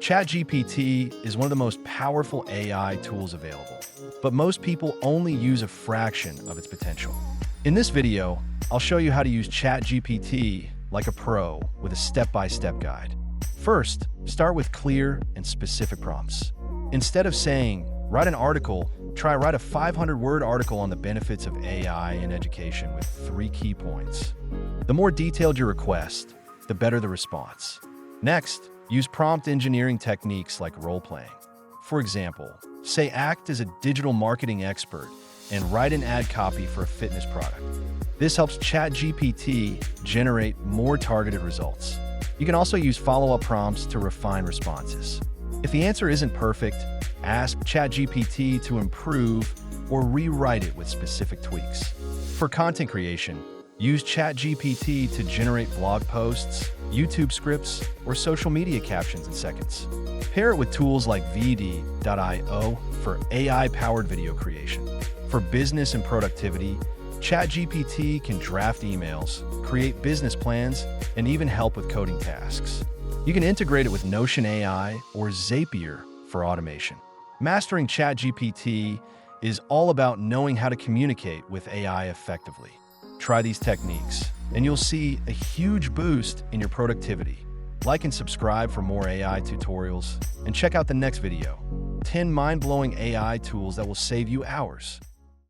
ChatGPT is one of the most powerful AI tools available, but most people only use a fraction of its potential. In this video, I'll show you how to use ChatGPT like a pro with a step-by-step guide. First, start with clear and specific prompts. Instead of saying, write an article, try write a 500-word article on the benefits of AI in education with 3 key points. The more detailed your request, the better the response. Next, use prompt engineering techniques like role-playing. For example, say act as a digital marketing expert and write an ad copy for a fitness product. This helps ChatGPT generate more targeted results. You can also use follow-up prompts to refine responses. If the answer isn't perfect, ask ChatGPT to improve or rewrite it with specific tweaks. For content creation, use ChatGPT to generate blog posts, YouTube scripts, or social media captions in seconds. Pair it with tools like VD.io for AI-powered video creation. For business and productivity, ChatGPT can draft emails, create business plans, and even help with coding tasks. You can integrate it with Notion AI or Zapier for automation. Mastering ChatGPT is all about knowing how to communicate with AI effectively. Try these techniques, and you'll see a huge boost in your productivity. Like and subscribe for more AI tutorials, and check out the next video, 10 mind-blowing AI tools that will save you hours.